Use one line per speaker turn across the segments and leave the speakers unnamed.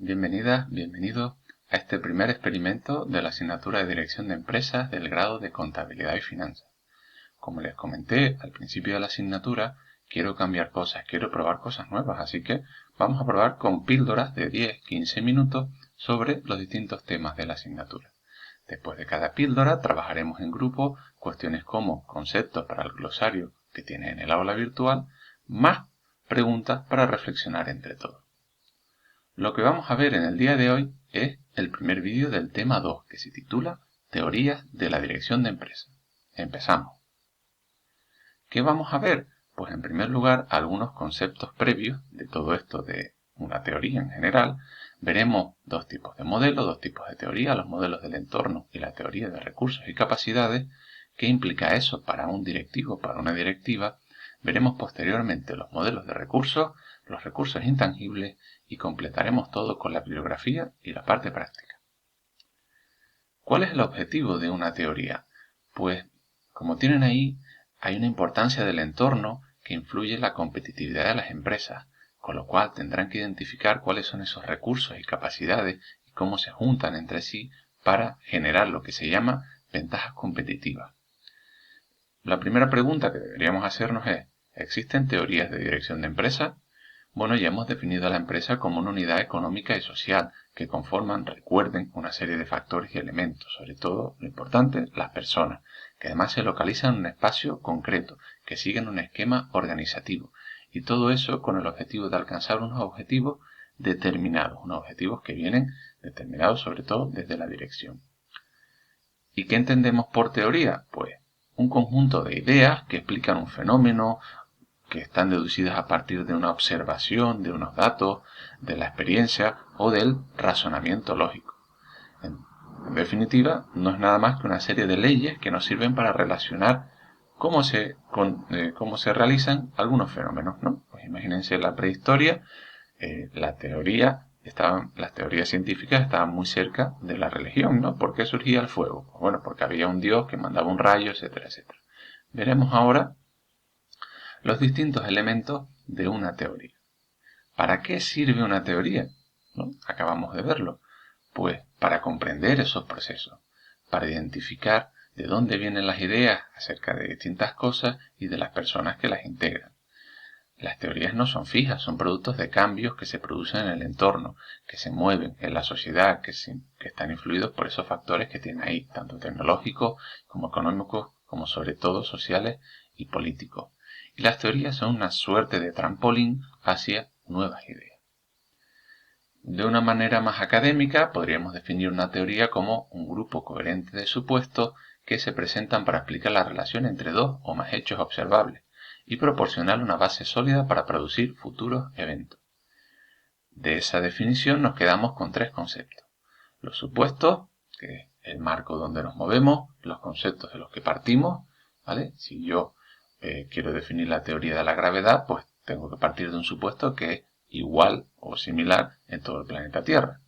Bienvenida, bienvenido a este primer experimento de la asignatura de Dirección de Empresas del grado de Contabilidad y Finanzas. Como les comenté al principio de la asignatura, quiero cambiar cosas, quiero probar cosas nuevas, así que vamos a probar con píldoras de 10-15 minutos sobre los distintos temas de la asignatura. Después de cada píldora trabajaremos en grupo cuestiones como conceptos para el glosario que tiene en el aula virtual, más preguntas para reflexionar entre todos. Lo que vamos a ver en el día de hoy es el primer vídeo del tema 2, que se titula Teorías de la Dirección de Empresas. Empezamos. ¿Qué vamos a ver? Pues en primer lugar algunos conceptos previos de todo esto de una teoría en general. Veremos dos tipos de modelos, dos tipos de teoría, los modelos del entorno y la teoría de recursos y capacidades. ¿Qué implica eso para un directivo, para una directiva? Veremos posteriormente los modelos de recursos, los recursos intangibles y completaremos todo con la bibliografía y la parte práctica. ¿Cuál es el objetivo de una teoría? Pues, como tienen ahí, hay una importancia del entorno que influye en la competitividad de las empresas, con lo cual tendrán que identificar cuáles son esos recursos y capacidades y cómo se juntan entre sí para generar lo que se llama ventajas competitivas. La primera pregunta que deberíamos hacernos es, ¿existen teorías de dirección de empresa? Bueno, ya hemos definido a la empresa como una unidad económica y social que conforman, recuerden, una serie de factores y elementos, sobre todo, lo importante, las personas, que además se localizan en un espacio concreto, que siguen un esquema organizativo, y todo eso con el objetivo de alcanzar unos objetivos determinados, unos objetivos que vienen determinados sobre todo desde la dirección. ¿Y qué entendemos por teoría? Pues un conjunto de ideas que explican un fenómeno, que están deducidas a partir de una observación, de unos datos, de la experiencia o del razonamiento lógico. En definitiva, no es nada más que una serie de leyes que nos sirven para relacionar cómo se realizan algunos fenómenos, ¿no? Pues imagínense la prehistoria, las teorías científicas estaban muy cerca de la religión, ¿no? ¿Por qué surgía el fuego? Pues bueno, porque había un dios que mandaba un rayo, etcétera, etcétera. Veremos ahora los distintos elementos de una teoría. ¿Para qué sirve una teoría? ¿No? Acabamos de verlo. Pues para comprender esos procesos, para identificar de dónde vienen las ideas acerca de distintas cosas y de las personas que las integran. Las teorías no son fijas, son productos de cambios que se producen en el entorno, que se mueven en la sociedad, que están influidos por esos factores que tienen ahí, tanto tecnológicos como económicos, como sobre todo sociales y políticos. Y las teorías son una suerte de trampolín hacia nuevas ideas. De una manera más académica, podríamos definir una teoría como un grupo coherente de supuestos que se presentan para explicar la relación entre dos o más hechos observables y proporcionar una base sólida para producir futuros eventos. De esa definición nos quedamos con tres conceptos. Los supuestos, que es el marco donde nos movemos, los conceptos de los que partimos, ¿vale? Si yo quiero definir la teoría de la gravedad, pues tengo que partir de un supuesto que es igual o similar en todo el planeta Tierra.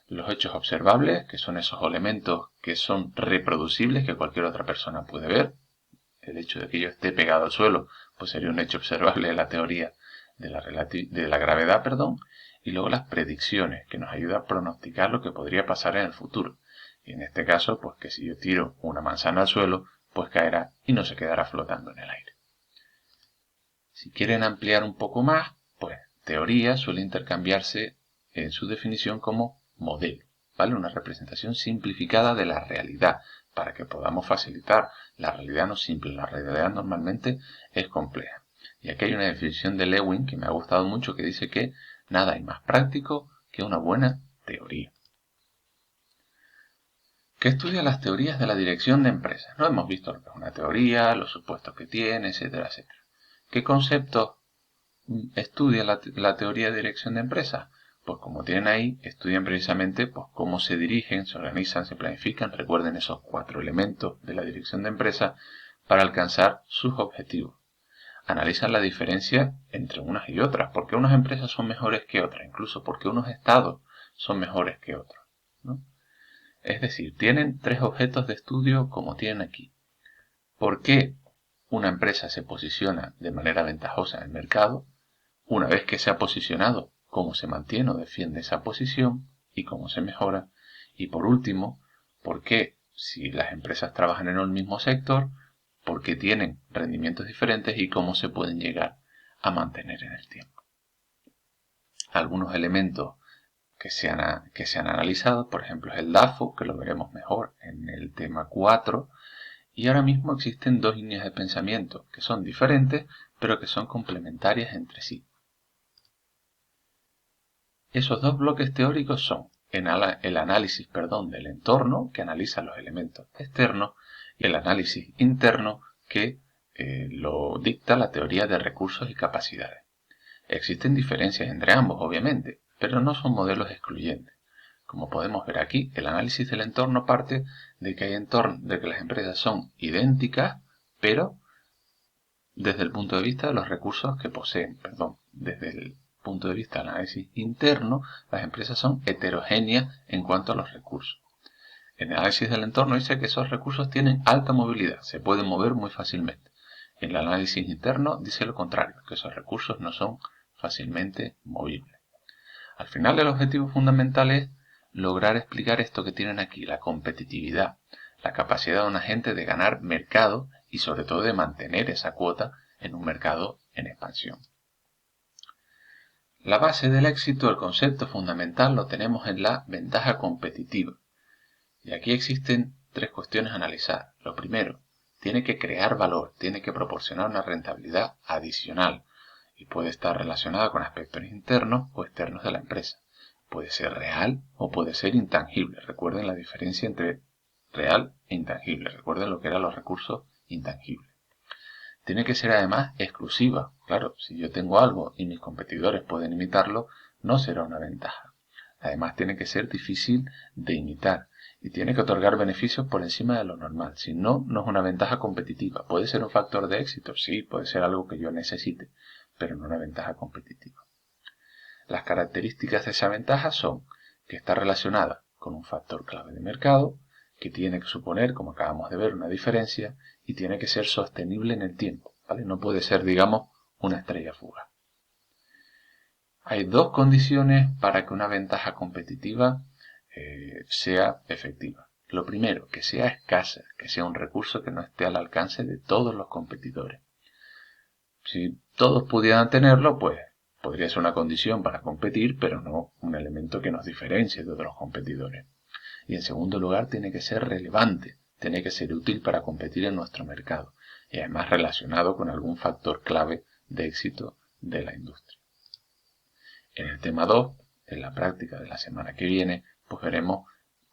Los hechos observables, que son esos elementos que son reproducibles, que cualquier otra persona puede ver. El hecho de que yo esté pegado al suelo, pues sería un hecho observable de la teoría de la gravedad, y luego las predicciones, que nos ayuda a pronosticar lo que podría pasar en el futuro. Y en este caso, pues que si yo tiro una manzana al suelo, pues caerá y no se quedará flotando en el aire. Si quieren ampliar un poco más, pues teoría suele intercambiarse en su definición como modelo, ¿vale? Una representación simplificada de la realidad, para que podamos facilitar. La realidad no es simple, la realidad normalmente es compleja. Y aquí hay una definición de Lewin que me ha gustado mucho, que dice que nada hay más práctico que una buena teoría. ¿Qué estudia las teorías de la dirección de empresas? No hemos visto lo que es una teoría, los supuestos que tiene, etcétera, etcétera. ¿Qué conceptos estudia la teoría de dirección de empresas? Pues como tienen ahí, estudian precisamente pues, cómo se dirigen, se organizan, se planifican, recuerden esos 4 elementos de la dirección de empresas para alcanzar sus objetivos. Analizan la diferencia entre unas y otras, por qué unas empresas son mejores que otras, incluso por qué unos estados son mejores que otros, ¿no? Es decir, tienen 3 objetos de estudio como tienen aquí. ¿Por qué una empresa se posiciona de manera ventajosa en el mercado? Una vez que se ha posicionado, cómo se mantiene o defiende esa posición y cómo se mejora. Y por último, por qué, si las empresas trabajan en el mismo sector, por qué tienen rendimientos diferentes y cómo se pueden llegar a mantener en el tiempo. Algunos elementos que se han analizado, por ejemplo, es el DAFO, que lo veremos mejor en el tema 4, y ahora mismo existen dos líneas de pensamiento que son diferentes, pero que son complementarias entre sí. Esos dos bloques teóricos son el análisis del entorno, que analiza los elementos externos, y el análisis interno, que lo dicta la teoría de recursos y capacidades. Existen diferencias entre ambos, obviamente, pero no son modelos excluyentes. Como podemos ver aquí, el análisis del entorno parte de que las empresas son idénticas, pero desde el punto de vista de los recursos que poseen. Desde el punto de vista del análisis interno, las empresas son heterogéneas en cuanto a los recursos. El análisis del entorno dice que esos recursos tienen alta movilidad, se pueden mover muy fácilmente. El análisis interno dice lo contrario, que esos recursos no son fácilmente movibles. Al final, el objetivo fundamental es lograr explicar esto que tienen aquí, la competitividad, la capacidad de un agente de ganar mercado y sobre todo de mantener esa cuota en un mercado en expansión. La base del éxito, el concepto fundamental, lo tenemos en la ventaja competitiva. Y aquí existen tres cuestiones a analizar. Lo primero, tiene que crear valor, tiene que proporcionar una rentabilidad adicional y puede estar relacionada con aspectos internos o externos de la empresa. Puede ser real o puede ser intangible. Recuerden la diferencia entre real e intangible. Recuerden lo que eran los recursos intangibles. Tiene que ser además exclusiva. Claro, si yo tengo algo y mis competidores pueden imitarlo, no será una ventaja. Además tiene que ser difícil de imitar y tiene que otorgar beneficios por encima de lo normal. Si no, no es una ventaja competitiva. Puede ser un factor de éxito, sí, puede ser algo que yo necesite, pero no una ventaja competitiva. Las características de esa ventaja son que está relacionada con un factor clave de mercado, que tiene que suponer, como acabamos de ver, una diferencia y tiene que ser sostenible en el tiempo, ¿vale? No puede ser, digamos, una estrella fugaz. Hay dos condiciones para que una ventaja competitiva sea efectiva. Lo primero, que sea escasa, que sea un recurso que no esté al alcance de todos los competidores. Si todos pudieran tenerlo, pues podría ser una condición para competir, pero no un elemento que nos diferencie de otros competidores. Y en segundo lugar, tiene que ser relevante, tiene que ser útil para competir en nuestro mercado y además relacionado con algún factor clave de éxito de la industria. En el tema 2, en la práctica de la semana que viene, pues veremos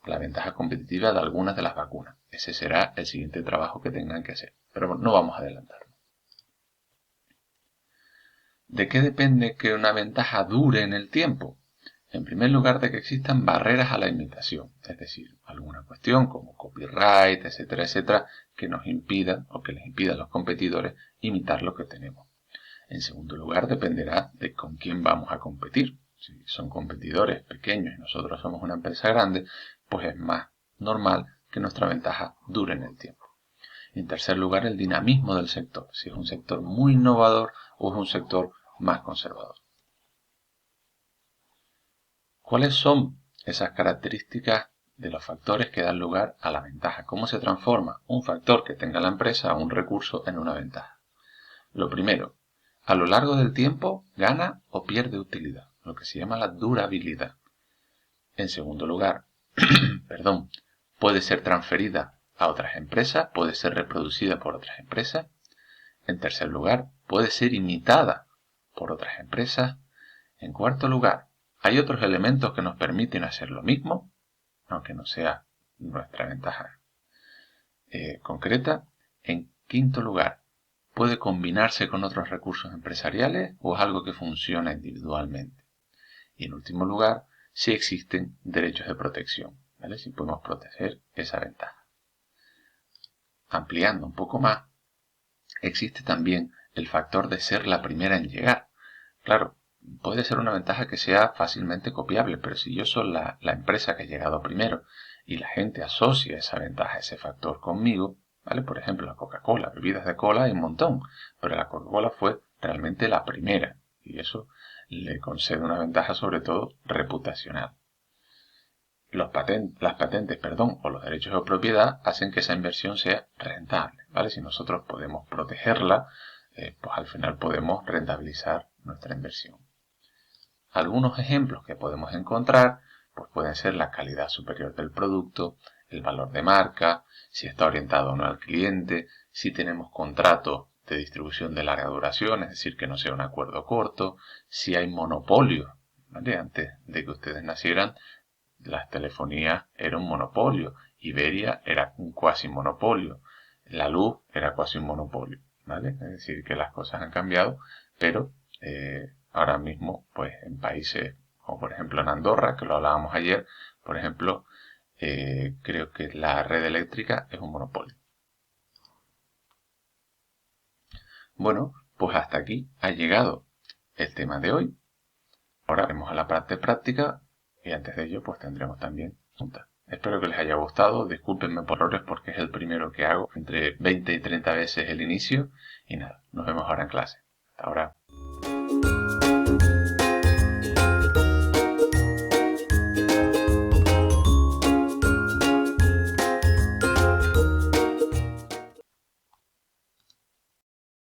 la ventaja competitiva de algunas de las vacunas. Ese será el siguiente trabajo que tengan que hacer, pero no vamos a adelantarlo. ¿De qué depende que una ventaja dure en el tiempo? En primer lugar, de que existan barreras a la imitación, es decir, alguna cuestión como copyright, etcétera, etcétera, que nos impida o que les impida a los competidores imitar lo que tenemos. En segundo lugar, dependerá de con quién vamos a competir. Si son competidores pequeños y nosotros somos una empresa grande, pues es más normal que nuestra ventaja dure en el tiempo. En tercer lugar, el dinamismo del sector, si es un sector muy innovador o es un sector más conservador. ¿Cuáles son esas características de los factores que dan lugar a la ventaja? ¿Cómo se transforma un factor que tenga la empresa o un recurso en una ventaja? Lo primero, a lo largo del tiempo gana o pierde utilidad, lo que se llama la durabilidad. En segundo lugar, puede ser transferida a otras empresas, puede ser reproducida por otras empresas. En tercer lugar, puede ser imitada por otras empresas. En cuarto lugar, hay otros elementos que nos permiten hacer lo mismo, aunque no sea nuestra ventaja concreta. En quinto lugar, puede combinarse con otros recursos empresariales o es algo que funciona individualmente. Y en último lugar, si existen derechos de protección, ¿vale? Si podemos proteger esa ventaja. Ampliando un poco más, existe también el factor de ser la primera en llegar. Claro, puede ser una ventaja que sea fácilmente copiable, pero si yo soy la empresa que ha llegado primero y la gente asocia esa ventaja, ese factor conmigo, ¿vale? Por ejemplo, la Coca-Cola, bebidas de cola hay un montón, pero la Coca-Cola fue realmente la primera y eso le concede una ventaja sobre todo reputacional. Las patentes, o los derechos de propiedad hacen que esa inversión sea rentable, ¿vale? Si nosotros podemos protegerla, pues al final podemos rentabilizar nuestra inversión. Algunos ejemplos que podemos encontrar pues pueden ser la calidad superior del producto, el valor de marca, si está orientado o no al cliente, si tenemos contratos de distribución de larga duración, es decir, que no sea un acuerdo corto, si hay monopolio, ¿vale? Antes de que ustedes nacieran, las telefonías era un monopolio, Iberia era un cuasi monopolio, la luz era cuasi un monopolio, ¿vale? Es decir, que las cosas han cambiado, pero ahora mismo, pues en países como por ejemplo en Andorra, que lo hablábamos ayer, por ejemplo, creo que la red eléctrica es un monopolio. Bueno, pues hasta aquí ha llegado el tema de hoy. Ahora vamos a la parte práctica y antes de ello pues tendremos también preguntas. Espero que les haya gustado, discúlpenme por errores porque es el primero que hago, entre 20 y 30 veces el inicio y nada, nos vemos ahora en clase. Hasta ahora.